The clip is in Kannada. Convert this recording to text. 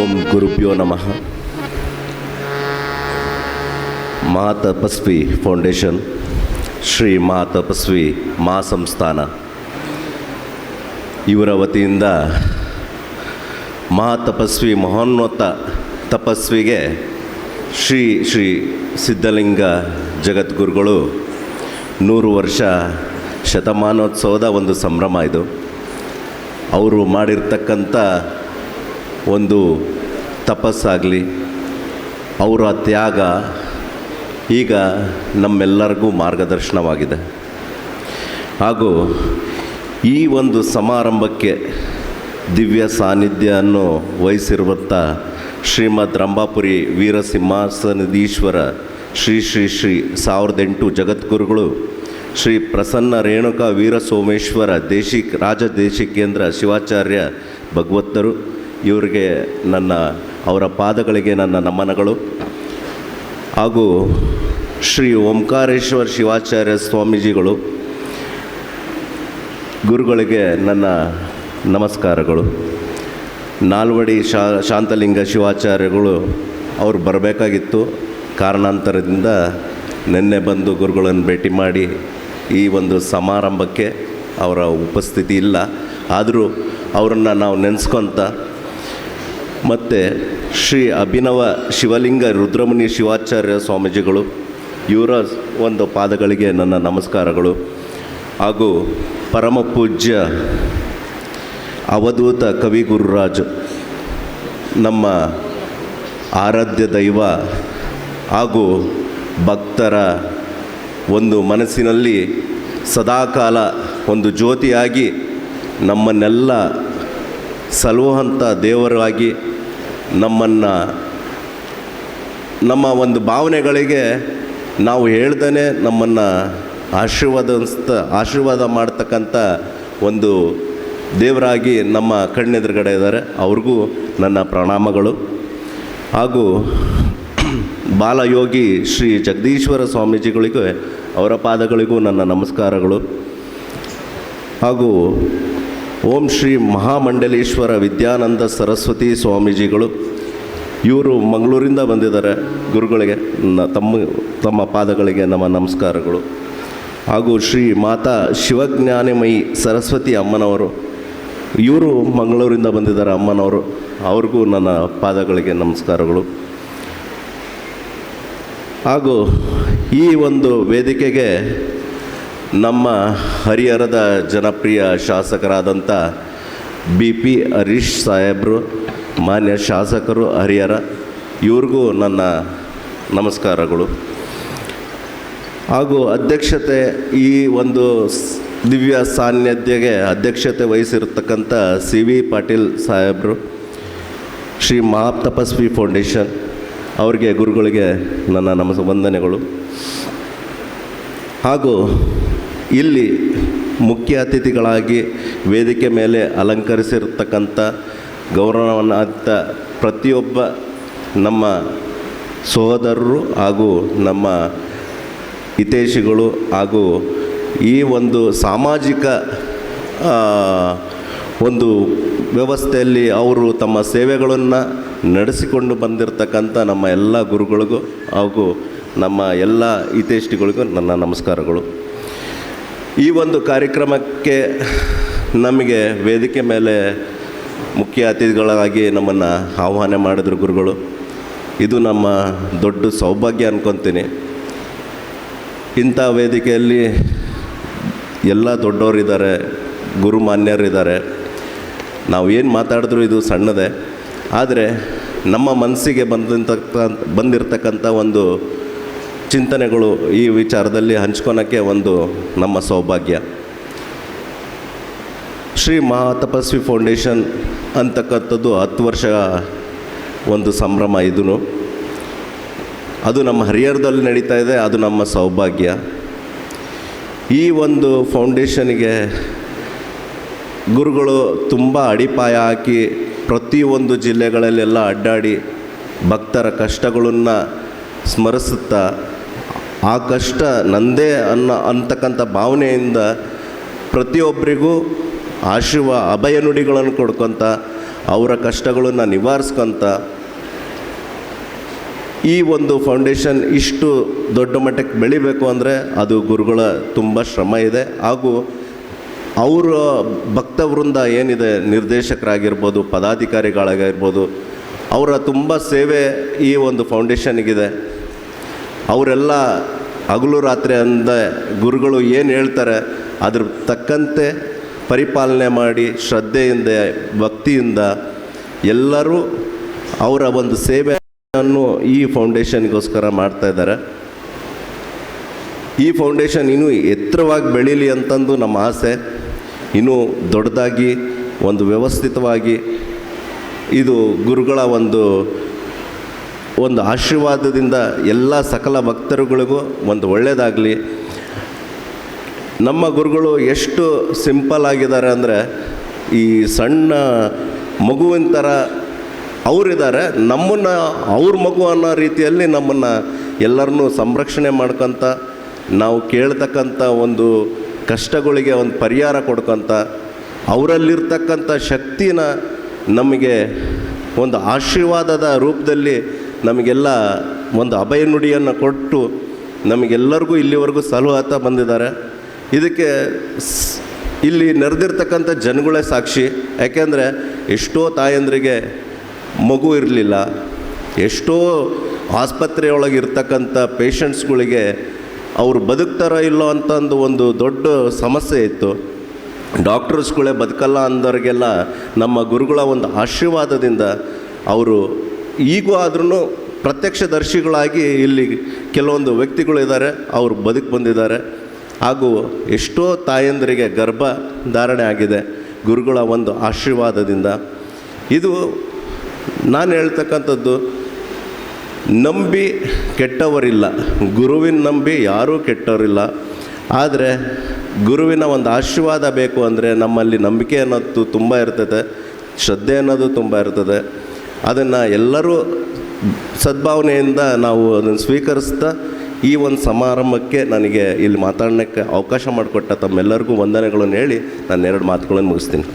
ಓಂ ಗುರುಭ್ಯೋ ನಮಃ. ಮಹಾತಪಸ್ವಿ ಫೌಂಡೇಶನ್, ಶ್ರೀ ಮಹಾತಪಸ್ವಿ ಮಹಾಸಂಸ್ಥಾನ ಇವರ ವತಿಯಿಂದ ಮಹಾತಪಸ್ವಿ ಮಹೋನ್ನತ ತಪಸ್ವಿಗೆ ಶ್ರೀ ಶ್ರೀ ಸಿದ್ಧಲಿಂಗ ಜಗದ್ಗುರುಗಳು 100 ವರ್ಷ ಶತಮಾನೋತ್ಸವದ ಒಂದು ಸಂಭ್ರಮ ಇದು. ಅವರು ಮಾಡಿರ್ತಕ್ಕಂಥ ಒಂದು ತಪಸ್ಸಾಗಲಿ, ಅವರ ತ್ಯಾಗ ಈಗ ನಮ್ಮೆಲ್ಲರಿಗೂ ಮಾರ್ಗದರ್ಶನವಾಗಿದೆ. ಹಾಗೂ ಈ ಒಂದು ಸಮಾರಂಭಕ್ಕೆ ದಿವ್ಯ ಸಾನ್ನಿಧ್ಯವನ್ನು ವಹಿಸಿರುವಂಥ ಶ್ರೀಮದ್ ರಂಭಾಪುರಿ ವೀರಸಿಂಹಾಸನದೀಶ್ವರ ಶ್ರೀ ಶ್ರೀ ಶ್ರೀ 1008 ಜಗದ್ಗುರುಗಳು ಶ್ರೀ ಪ್ರಸನ್ನ ರೇಣುಕಾ ವೀರಸೋಮೇಶ್ವರ ರಾಜದೇಶಿಕೇಂದ್ರ ಶಿವಾಚಾರ್ಯ ಭಗವತ್ತರು ಇವರಿಗೆ ಅವರ ಪಾದಗಳಿಗೆ ನನ್ನ ನಮನಗಳು. ಹಾಗೂ ಶ್ರೀ ಓಂಕಾರೇಶ್ವರ ಶಿವಾಚಾರ್ಯ ಸ್ವಾಮೀಜಿಗಳು ಗುರುಗಳಿಗೆ ನನ್ನ ನಮಸ್ಕಾರಗಳು. ನಾಲ್ವಡಿ ಶಾಂತಲಿಂಗ ಶಿವಾಚಾರ್ಯಗಳು ಅವರು ಬರಬೇಕಾಗಿತ್ತು, ಕಾರಣಾಂತರದಿಂದ ನಿನ್ನೆ ಬಂದು ಗುರುಗಳನ್ನು ಭೇಟಿ ಮಾಡಿ ಈ ಒಂದು ಸಮಾರಂಭಕ್ಕೆ ಅವರ ಉಪಸ್ಥಿತಿ ಇಲ್ಲ. ಆದರೂ ಅವರನ್ನು ನಾವು ನೆನೆಸ್ಕೊತ, ಮತ್ತು ಶ್ರೀ ಅಭಿನವ ಶಿವಲಿಂಗ ರುದ್ರಮುನಿ ಶಿವಾಚಾರ್ಯ ಸ್ವಾಮೀಜಿಗಳು ಇವರ ಒಂದು ಪಾದಗಳಿಗೆ ನನ್ನ ನಮಸ್ಕಾರಗಳು. ಹಾಗೂ ಪರಮ ಪೂಜ್ಯ ಅವಧೂತ ಕವಿ ಗುರುರಾಜ್, ನಮ್ಮ ಆರಾಧ್ಯ ದೈವ ಹಾಗೂ ಭಕ್ತರ ಒಂದು ಮನಸ್ಸಿನಲ್ಲಿ ಸದಾಕಾಲ ಒಂದು ಜ್ಯೋತಿಯಾಗಿ ನಮ್ಮನ್ನೆಲ್ಲ ಸಲುವಂಥ ದೇವರಾಗಿ ನಮ್ಮನ್ನು ನಮ್ಮ ಒಂದು ಭಾವನೆಗಳಿಗೆ ನಾವು ಹೇಳ್ದೇ ನಮ್ಮನ್ನು ಆಶೀರ್ವಾದ ಮಾಡ್ತಕ್ಕಂಥ ಒಂದು ದೇವರಾಗಿ ನಮ್ಮ ಕಣ್ಣೆದುರುಗಡೆ ಇದ್ದಾರೆ. ಅವ್ರಿಗೂ ನನ್ನ ಪ್ರಣಾಮಗಳು. ಹಾಗೂ ಬಾಲಯೋಗಿ ಶ್ರೀ ಜಗದೀಶ್ವರ ಸ್ವಾಮೀಜಿಗಳಿಗೂ ಅವರ ಪಾದಗಳಿಗೂ ನನ್ನ ನಮಸ್ಕಾರಗಳು. ಹಾಗೂ ಓಂ ಶ್ರೀ ಮಹಾಮಂಡಲೇಶ್ವರ ವಿದ್ಯಾನಂದ ಸರಸ್ವತಿ ಸ್ವಾಮೀಜಿಗಳು ಇವರು ಮಂಗಳೂರಿಂದ ಬಂದಿದ್ದಾರೆ. ಗುರುಗಳಿಗೆ ತಮ್ಮ ಪಾದಗಳಿಗೆ ನಮ್ಮ ನಮಸ್ಕಾರಗಳು. ಹಾಗೂ ಶ್ರೀ ಮಾತಾ ಶಿವಜ್ಞಾನಮಯಿ ಸರಸ್ವತಿ ಅಮ್ಮನವರು ಇವರು ಮಂಗಳೂರಿಂದ ಬಂದಿದ್ದಾರೆ, ಅಮ್ಮನವರು, ಅವ್ರಿಗೂ ನನ್ನ ಪಾದಗಳಿಗೆ ನಮಸ್ಕಾರಗಳು. ಹಾಗೂ ಈ ಒಂದು ವೇದಿಕೆಗೆ ನಮ್ಮ ಹರಿಹರದ ಜನಪ್ರಿಯ ಶಾಸಕರಾದಂಥ BP ಹರೀಶ್ ಸಾಹೇಬರು, ಮಾನ್ಯ ಶಾಸಕರು ಹರಿಹರ, ಇವ್ರಿಗೂ ನನ್ನ ನಮಸ್ಕಾರಗಳು. ಹಾಗೂ ಅಧ್ಯಕ್ಷತೆ, ಈ ಒಂದು ದಿವ್ಯ ಸಾನ್ನಿಧ್ಯಗೆ ಅಧ್ಯಕ್ಷತೆ ವಹಿಸಿರ್ತಕ್ಕಂಥ CV ಪಾಟೀಲ್ ಸಾಹೇಬರು, ಶ್ರೀ ಮಹಾತಪಸ್ವಿ ಫೌಂಡೇಶನ್ ಅವರಿಗೆ, ಗುರುಗಳಿಗೆ ನನ್ನ ವಂದನೆಗಳು. ಹಾಗೂ ಇಲ್ಲಿ ಮುಖ್ಯ ಅತಿಥಿಗಳಾಗಿ ವೇದಿಕೆ ಮೇಲೆ ಅಲಂಕರಿಸಿರ್ತಕ್ಕಂಥ ಗೌರವಾನ್ವಿತ ಪ್ರತಿಯೊಬ್ಬ ನಮ್ಮ ಸಹೋದರರು ಹಾಗೂ ನಮ್ಮ ಹಿತೈಷಿಗಳು, ಹಾಗೂ ಈ ಒಂದು ಸಾಮಾಜಿಕ ಒಂದು ವ್ಯವಸ್ಥೆಯಲ್ಲಿ ಅವರು ತಮ್ಮ ಸೇವೆಗಳನ್ನು ನಡೆಸಿಕೊಂಡು ಬಂದಿರತಕ್ಕಂಥ ನಮ್ಮ ಎಲ್ಲ ಗುರುಗಳಿಗೂ ಹಾಗೂ ನಮ್ಮ ಎಲ್ಲ ಹಿತೈಷಿಗಳಿಗೂ ನನ್ನ ನಮಸ್ಕಾರಗಳು. ಈ ಒಂದು ಕಾರ್ಯಕ್ರಮಕ್ಕೆ ನಮಗೆ ವೇದಿಕೆ ಮೇಲೆ ಮುಖ್ಯ ಅತಿಥಿಗಳಾಗಿ ನಮ್ಮನ್ನು ಆಹ್ವಾನ ಮಾಡಿದ್ರು ಗುರುಗಳು. ಇದು ನಮ್ಮ ದೊಡ್ಡ ಸೌಭಾಗ್ಯ ಅನ್ಕೊತೀನಿ. ಇಂಥ ವೇದಿಕೆಯಲ್ಲಿ ಎಲ್ಲ ದೊಡ್ಡವರಿದ್ದಾರೆ, ಗುರುಮಾನ್ಯರಿದ್ದಾರೆ. ನಾವು ಏನು ಮಾತಾಡಿದ್ರೂ ಇದು ಸಣ್ಣದೇ, ಆದರೆ ನಮ್ಮ ಮನಸ್ಸಿಗೆ ಬಂದಿರತಕ್ಕಂಥ ಒಂದು ಚಿಂತನೆಗಳು ಈ ವಿಚಾರದಲ್ಲಿ ಹಂಚ್ಕೊಳಕ್ಕೆ ಒಂದು ನಮ್ಮ ಸೌಭಾಗ್ಯ. ಶ್ರೀ ಮಹಾತಪಸ್ವಿ ಫೌಂಡೇಶನ್ ಅಂತಕ್ಕಂಥದ್ದು 10 ವರ್ಷ ಒಂದು ಸಂಭ್ರಮ. ಇದೂ ಅದು ನಮ್ಮ ಹರಿಹರದಲ್ಲಿ ನಡೀತಾ ಇದೆ, ಅದು ನಮ್ಮ ಸೌಭಾಗ್ಯ. ಈ ಒಂದು ಫೌಂಡೇಶನ್ಗೆ ಗುರುಗಳು ತುಂಬ ಅಡಿಪಾಯ ಹಾಕಿ ಪ್ರತಿಯೊಂದು ಜಿಲ್ಲೆಗಳಲ್ಲೆಲ್ಲ ಅಡ್ಡಾಡಿ ಭಕ್ತರ ಕಷ್ಟಗಳನ್ನು ಸ್ಮರಿಸುತ್ತಾ, ಆ ಕಷ್ಟ ನಂದೇ ಅಂತಕ್ಕಂಥ ಭಾವನೆಯಿಂದ ಪ್ರತಿಯೊಬ್ಬರಿಗೂ ಅಭಯ ನುಡಿಗಳನ್ನು ಕೊಡ್ಕೊತ ಅವರ ಕಷ್ಟಗಳನ್ನು ನಿವಾರಿಸ್ಕೊಂತ ಈ ಒಂದು ಫೌಂಡೇಶನ್ ಇಷ್ಟು ದೊಡ್ಡ ಮಟ್ಟಕ್ಕೆ ಬೆಳಿಬೇಕು ಅಂದರೆ ಅದು ಗುರುಗಳ ತುಂಬ ಶ್ರಮ ಇದೆ. ಹಾಗೂ ಅವರ ಭಕ್ತವೃಂದ ಏನಿದೆ, ನಿರ್ದೇಶಕರಾಗಿರ್ಬೋದು, ಪದಾಧಿಕಾರಿಗಳಾಗಿರ್ಬೋದು, ಅವರ ತುಂಬ ಸೇವೆ ಈ ಒಂದು ಫೌಂಡೇಶನ್ಗಿದೆ. ಅವರೆಲ್ಲ ಹಗಲು ರಾತ್ರಿ ಅಂದ ಗುರುಗಳು ಏನು ಹೇಳ್ತಾರೆ ಅದ್ರ ತಕ್ಕಂತೆ ಪರಿಪಾಲನೆ ಮಾಡಿ ಶ್ರದ್ಧೆಯಿಂದ, ಭಕ್ತಿಯಿಂದ ಎಲ್ಲರೂ ಅವರ ಒಂದು ಸೇವೆಯನ್ನು ಈ ಫೌಂಡೇಶನ್ಗೋಸ್ಕರ ಮಾಡ್ತಾಯಿದ್ದಾರೆ. ಈ ಫೌಂಡೇಶನ್ ಇನ್ನೂ ಎತ್ತರವಾಗಿ ಬೆಳೀಲಿ ಅಂತಂದು ನಮ್ಮ ಆಸೆ. ಇನ್ನೂ ದೊಡ್ಡದಾಗಿ ಒಂದು ವ್ಯವಸ್ಥಿತವಾಗಿ ಇದು ಗುರುಗಳ ಒಂದು ಆಶೀರ್ವಾದದಿಂದ ಎಲ್ಲ ಸಕಲ ಭಕ್ತರುಗಳಿಗೂ ಒಂದು ಒಳ್ಳೆಯದಾಗಲಿ. ನಮ್ಮ ಗುರುಗಳು ಎಷ್ಟು ಸಿಂಪಲ್ ಆಗಿದ್ದಾರೆ ಅಂದರೆ, ಈ ಸಣ್ಣ ಮಗುವಿನ ಥರ ಅವರಿದ್ದಾರೆ. ನಮ್ಮನ್ನು ಅವ್ರ ಮಗು ಅನ್ನೋ ರೀತಿಯಲ್ಲಿ ನಮ್ಮನ್ನು ಎಲ್ಲರನ್ನೂ ಸಂರಕ್ಷಣೆ ಮಾಡ್ಕೊತ, ನಾವು ಕೇಳ್ತಕ್ಕಂಥ ಒಂದು ಕಷ್ಟಗಳಿಗೆ ಒಂದು ಪರಿಹಾರ ಕೊಡ್ಕೊತ, ಅವರಲ್ಲಿರ್ತಕ್ಕಂಥ ಶಕ್ತಿನ ನಮಗೆ ಒಂದು ಆಶೀರ್ವಾದದ ರೂಪದಲ್ಲಿ ನಮಗೆಲ್ಲ ಒಂದು ಅಭಯ ನುಡಿಯನ್ನು ಕೊಟ್ಟು ನಮಗೆಲ್ಲರಿಗೂ ಇಲ್ಲಿವರೆಗೂ ಸಲುಹಾತ ಬಂದಿದ್ದಾರೆ. ಇದಕ್ಕೆ ಇಲ್ಲಿ ನೆರೆದಿರ್ತಕ್ಕಂಥ ಜನಗಳೇ ಸಾಕ್ಷಿ. ಯಾಕೆಂದರೆ ಎಷ್ಟೋ ತಾಯಂದ್ರಿಗೆ ಮಗು ಇರಲಿಲ್ಲ, ಎಷ್ಟೋ ಆಸ್ಪತ್ರೆಯೊಳಗೆ ಇರ್ತಕ್ಕಂಥ ಪೇಷಂಟ್ಸ್ಗಳಿಗೆ ಅವರು ಬದುಕ್ತಾರೋ ಇಲ್ಲೋ ಅಂತಂದು ಒಂದು ದೊಡ್ಡ ಸಮಸ್ಯೆ ಇತ್ತು. ಡಾಕ್ಟರ್ಸ್ಗಳೇ ಬದುಕಲ್ಲ ಅಂದವ್ರಿಗೆಲ್ಲ ನಮ್ಮ ಗುರುಗಳ ಒಂದು ಆಶೀರ್ವಾದದಿಂದ ಅವರು ಈಗೂ ಆದ್ರೂ ಪ್ರತ್ಯಕ್ಷದರ್ಶಿಗಳಾಗಿ ಇಲ್ಲಿ ಕೆಲವೊಂದು ವ್ಯಕ್ತಿಗಳಿದ್ದಾರೆ, ಅವರು ಬದುಕು ಬಂದಿದ್ದಾರೆ. ಹಾಗೂ ಎಷ್ಟೋ ತಾಯಂದರಿಗೆ ಗರ್ಭ ಧಾರಣೆ ಆಗಿದೆ ಗುರುಗಳ ಒಂದು ಆಶೀರ್ವಾದದಿಂದ. ಇದು ನಾನು ಹೇಳ್ತಕ್ಕಂಥದ್ದು, ನಂಬಿ ಕೆಟ್ಟವರಿಲ್ಲ, ಗುರುವಿನ ನಂಬಿ ಯಾರೂ ಕೆಟ್ಟವರಿಲ್ಲ. ಆದರೆ ಗುರುವಿನ ಒಂದು ಆಶೀರ್ವಾದ ಬೇಕು ಅಂದರೆ ನಮ್ಮಲ್ಲಿ ನಂಬಿಕೆ ಅನ್ನೋದು ತುಂಬ ಇರ್ತದೆ, ಶ್ರದ್ಧೆ ಅನ್ನೋದು ತುಂಬ ಇರ್ತದೆ. ಅದನ್ನು ಎಲ್ಲರೂ ಸದ್ಭಾವನೆಯಿಂದ ನಾವು ಅದನ್ನು ಸ್ವೀಕರಿಸ್ತಾ ಈ ಒಂದು ಸಮಾರಂಭಕ್ಕೆ ನನಗೆ ಇಲ್ಲಿ ಮಾತಾಡೋಕ್ಕೆ ಅವಕಾಶ ಮಾಡಿಕೊಟ್ಟ ತಮ್ಮೆಲ್ಲರಿಗೂ ವಂದನೆಗಳನ್ನು ಹೇಳಿ ನಾನು 2 ಮಾತುಗಳನ್ನು ಮುಗಿಸ್ತೀನಿ.